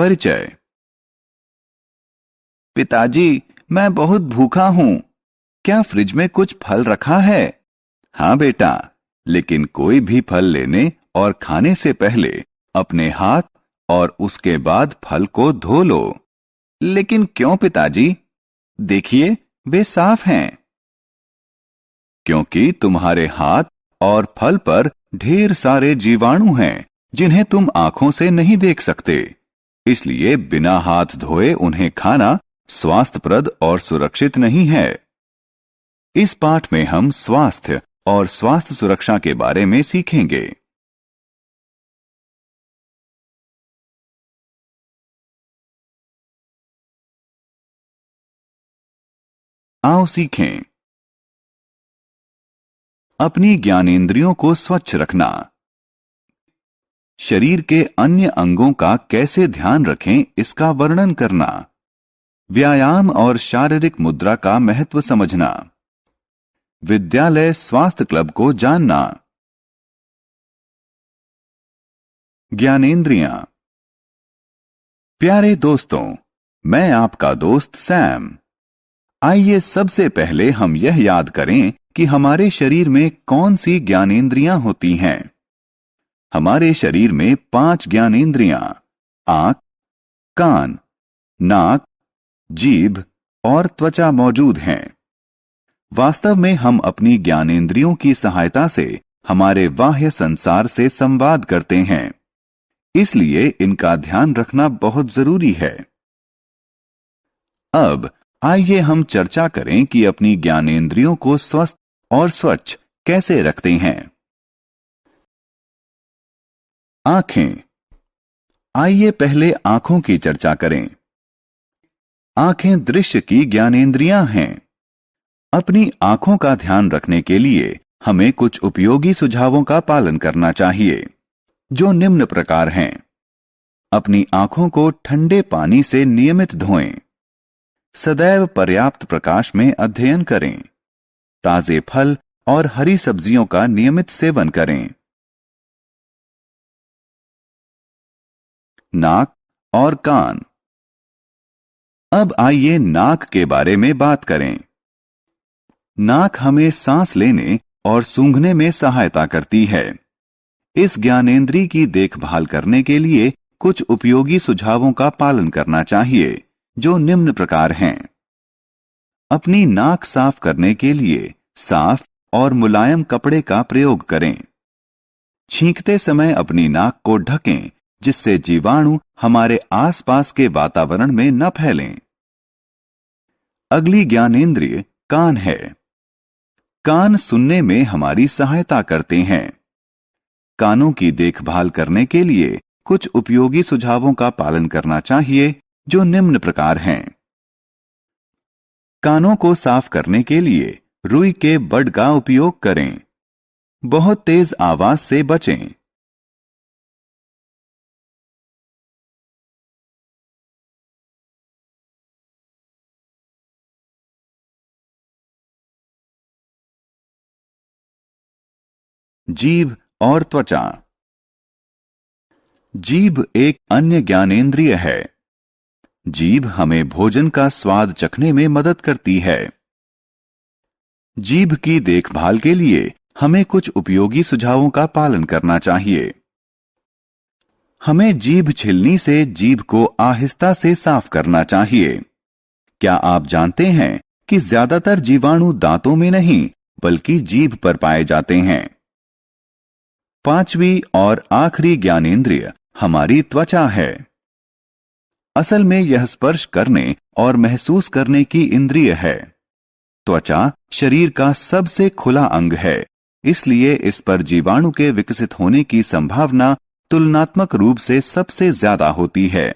परिचय। पिताजी, मैं बहुत भूखा हूं। क्या फ्रिज में कुछ फल रखा है? हाँ बेटा, लेकिन कोई भी फल लेने और खाने से पहले अपने हाथ और उसके बाद फल को धो लो। लेकिन क्यों पिताजी? देखिए, वे साफ हैं। क्योंकि तुम्हारे हाथ और फल पर ढेर सारे जीवाणु हैं जिन्हें तुम आंखों से नहीं देख सकते। इसलिए बिना हाथ धोए उन्हें खाना स्वास्थ्यप्रद और सुरक्षित नहीं है। इस पाठ में हम स्वास्थ्य और स्वास्थ्य सुरक्षा के बारे में सीखेंगे। आओ सीखें। अपनी ज्ञानेंद्रियों को स्वच्छ रखना। शरीर के अन्य अंगों का कैसे ध्यान रखें, इसका वर्णन करना। व्यायाम और शारीरिक मुद्रा का महत्व समझना। विद्यालय स्वास्थ्य क्लब को जानना। ज्ञानेंद्रियां। प्यारे दोस्तों, मैं आपका दोस्त सैम। आइए सबसे पहले हम यह याद करें कि हमारे शरीर में कौन सी ज्ञानेंद्रियां होती हैं। हमारे शरीर में 5 ज्ञानेंद्रियां आंख, कान, नाक, जीभ और त्वचा मौजूद हैं। वास्तव में हम अपनी ज्ञानेंद्रियों की सहायता से हमारे बाह्य संसार से संवाद करते हैं। इसलिए इनका ध्यान रखना बहुत जरूरी है। अब आइए हम चर्चा करें कि अपनी ज्ञानेंद्रियों को स्वस्थ और स्वच्छ कैसे रखते हैं। आंखें। आइए पहले आंखों की चर्चा करें। आंखें दृश्य की ज्ञानेंद्रियां हैं। अपनी आंखों का ध्यान रखने के लिए हमें कुछ उपयोगी सुझावों का पालन करना चाहिए, जो निम्न प्रकार हैं। अपनी आंखों को ठंडे पानी से नियमित धोएं। सदैव पर्याप्त प्रकाश में अध्ययन करें। ताजे फल और हरी सब्जियों का नियमित सेवन करें। नाक और कान। अब आइए नाक के बारे में बात करें। नाक हमें सांस लेने और सूंघने में सहायता करती है। इस ज्ञानेंद्रिय की देखभाल करने के लिए कुछ उपयोगी सुझावों का पालन करना चाहिए, जो निम्न प्रकार हैं। अपनी नाक साफ करने के लिए साफ और मुलायम कपड़े का प्रयोग करें। छींकते समय अपनी नाक को ढकें, जिससे जीवाणु हमारे आसपास के वातावरण में न फैलें। अगली ज्ञानेंद्रिय कान है। कान सुनने में हमारी सहायता करते हैं। कानों की देखभाल करने के लिए कुछ उपयोगी सुझावों का पालन करना चाहिए, जो निम्न प्रकार हैं। कानों को साफ करने के लिए रुई के बड का उपयोग करें। बहुत तेज आवाज से बचें। जीभ और त्वचा। जीभ एक अन्य ज्ञानेंद्रिय है। जीभ हमें भोजन का स्वाद चखने में मदद करती है। जीभ की देखभाल के लिए हमें कुछ उपयोगी सुझावों का पालन करना चाहिए। हमें जीभ छिलनी से जीभ को आहिस्ता से साफ करना चाहिए। क्या आप जानते हैं कि ज्यादातर जीवाणु दांतों में नहीं, बल्कि जीभ पर पाए जाते हैं। 5वीं और आखिरी ज्ञानेंद्रिय हमारी त्वचा है। असल में यह स्पर्श करने और महसूस करने की इंद्रिय है। त्वचा शरीर का सबसे खुला अंग है, इसलिए इस पर जीवाणु के विकसित होने की संभावना तुलनात्मक रूप से सबसे ज्यादा होती है।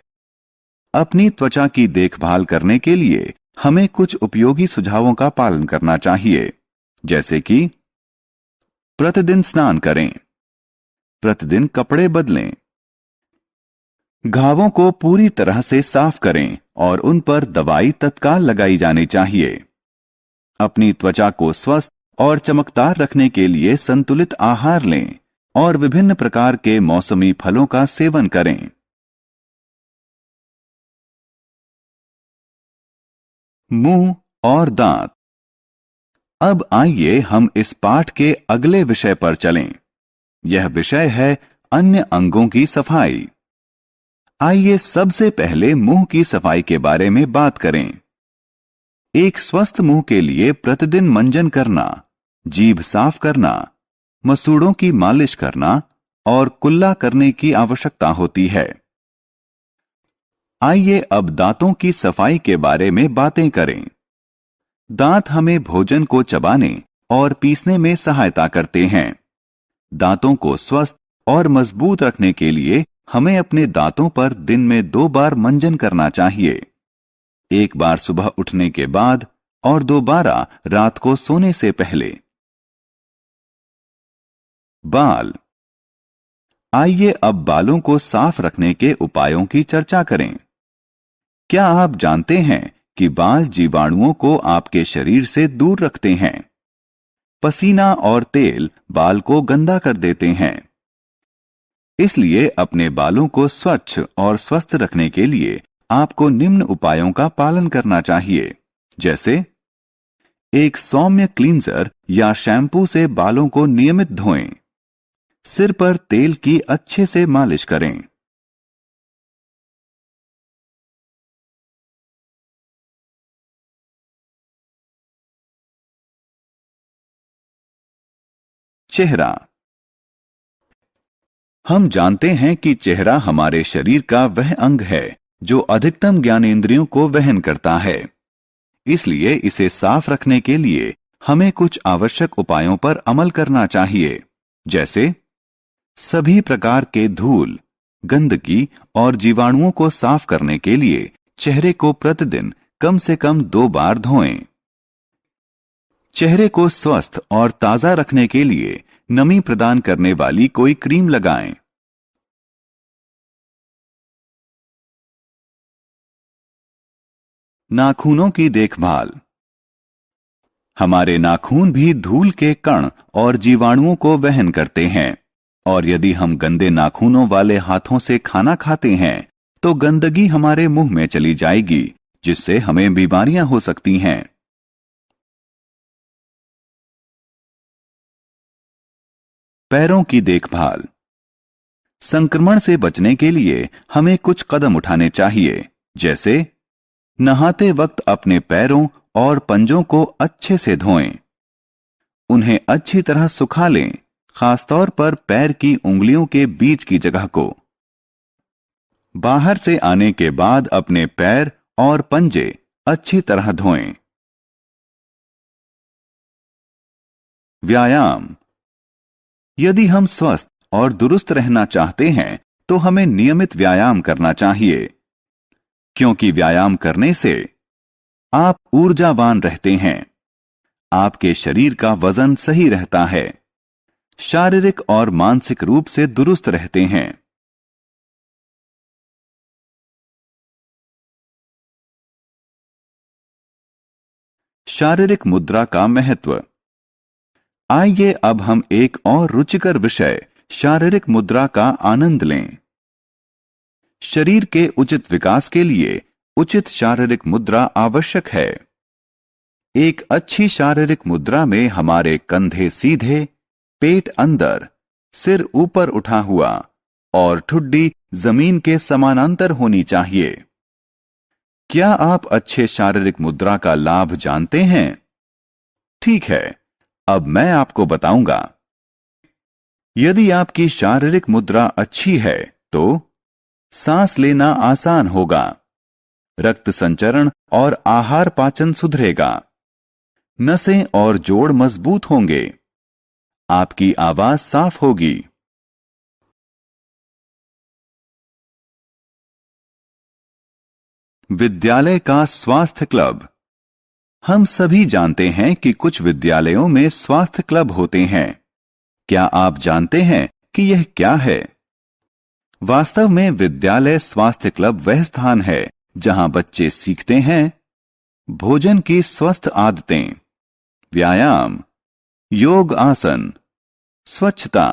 अपनी त्वचा की देखभाल करने के लिए हमें कुछ उपयोगी सुझावों का पालन करना चाहिए, जैसे कि प्रतिदिन स्नान करें, प्रतिदिन कपड़े बदलें, घावों को पूरी तरह से साफ करें और उन पर दवाई तत्काल लगाई जानी चाहिए। अपनी त्वचा को स्वस्थ और चमकदार रखने के लिए संतुलित आहार लें और विभिन्न प्रकार के मौसमी फलों का सेवन करें। मुंह और दांत। अब आइए हम इस पाठ के अगले विषय पर चलें। यह विषय है अन्य अंगों की सफाई। आइए सबसे पहले मुंह की सफाई के बारे में बात करें। एक स्वस्थ मुंह के लिए प्रतिदिन मंजन करना, जीभ साफ करना, मसूड़ों की मालिश करना और कुल्ला करने की आवश्यकता होती है। आइए अब दांतों की सफाई के बारे में बातें करें। दांत हमें भोजन को चबाने और पीसने में सहायता करते हैं। दांतों को स्वस्थ और मजबूत रखने के लिए हमें अपने दांतों पर दिन में 2 बार मंजन करना चाहिए। एक बार सुबह उठने के बाद और दोबारा रात को सोने से पहले। बाल। आइए अब बालों को साफ रखने के उपायों की चर्चा करें। क्या आप जानते हैं कि बाल जीवाणुओं को आपके शरीर से दूर रखते हैं? पसीना और तेल बाल को गंदा कर देते हैं। इसलिए अपने बालों को स्वच्छ और स्वस्थ रखने के लिए आपको निम्न उपायों का पालन करना चाहिए, जैसे एक सौम्य क्लींजर या शैम्पू से बालों को नियमित धोएं। सिर पर तेल की अच्छे से मालिश करें। चेहरा। हम जानते हैं कि चेहरा हमारे शरीर का वह अंग है जो अधिकतम ज्ञानेंद्रियों को वहन करता है। इसलिए इसे साफ रखने के लिए हमें कुछ आवश्यक उपायों पर अमल करना चाहिए, जैसे सभी प्रकार के धूल, गंदगी और जीवाणुओं को साफ करने के लिए चेहरे को प्रतिदिन कम से कम 2 बार धोएं। चेहरे को स्वस्थ और ताजा रखने के लिए नमी प्रदान करने वाली कोई क्रीम लगाएं। नाखूनों की देखभाल। हमारे नाखून भी धूल के कण और जीवाणुओं को वहन करते हैं, और यदि हम गंदे नाखूनों वाले हाथों से खाना खाते हैं तो गंदगी हमारे मुंह में चली जाएगी, जिससे हमें बीमारियां हो सकती हैं। पैरों की देखभाल। संक्रमण से बचने के लिए हमें कुछ कदम उठाने चाहिए, जैसे नहाते वक्त अपने पैरों और पंजों को अच्छे से धोएं। उन्हें अच्छी तरह सुखा लें, खासतौर पर पैर की उंगलियों के बीच की जगह को। बाहर से आने के बाद अपने पैर और पंजे अच्छी तरह धोएं। व्यायाम। यदि हम स्वस्थ और दुरुस्त रहना चाहते हैं तो हमें नियमित व्यायाम करना चाहिए, क्योंकि व्यायाम करने से आप ऊर्जावान रहते हैं, आपके शरीर का वजन सही रहता है, शारीरिक और मानसिक रूप से दुरुस्त रहते हैं। शारीरिक मुद्रा का महत्व। आइए अब हम एक और रुचिकर विषय शारीरिक मुद्रा का आनंद लें। शरीर के उचित विकास के लिए उचित शारीरिक मुद्रा आवश्यक है। एक अच्छी शारीरिक मुद्रा में हमारे कंधे सीधे, पेट अंदर, सिर ऊपर उठा हुआ और ठुड्डी जमीन के समानांतर होनी चाहिए। क्या आप अच्छे शारीरिक मुद्रा का लाभ जानते हैं? ठीक है, अब मैं आपको बताऊंगा। यदि आपकी शारीरिक मुद्रा अच्छी है तो सांस लेना आसान होगा, रक्त संचरण और आहार पाचन सुधरेगा, नसें और जोड़ मजबूत होंगे, आपकी आवाज साफ होगी। विद्यालय का स्वास्थ्य क्लब। हम सभी जानते हैं कि कुछ विद्यालयों में स्वास्थ्य क्लब होते हैं। क्या आप जानते हैं कि यह क्या है? वास्तव में विद्यालय स्वास्थ्य क्लब वह स्थान है जहां बच्चे सीखते हैं भोजन की स्वस्थ आदतें, व्यायाम, योग आसन, स्वच्छता,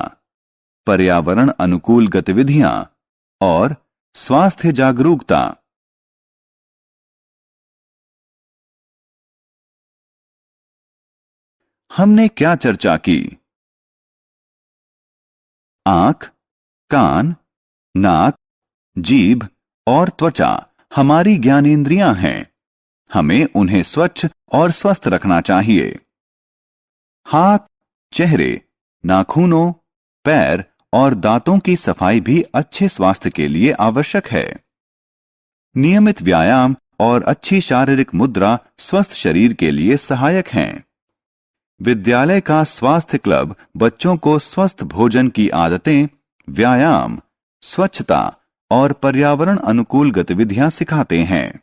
पर्यावरण अनुकूल गतिविधियां और स्वास्थ्य जागरूकता। हमने क्या चर्चा की? आंख, कान, नाक, जीभ और त्वचा हमारी ज्ञानेंद्रियां हैं। हमें उन्हें स्वच्छ और स्वस्थ रखना चाहिए। हाथ, चेहरे, नाखूनों, पैर और दांतों की सफाई भी अच्छे स्वास्थ्य के लिए आवश्यक है। नियमित व्यायाम और अच्छी शारीरिक मुद्रा स्वस्थ शरीर के लिए सहायक हैं। विद्यालय का स्वास्थ्य क्लब बच्चों को स्वस्थ भोजन की आदतें, व्यायाम, स्वच्छता और पर्यावरण अनुकूल गतिविधियां सिखाते हैं।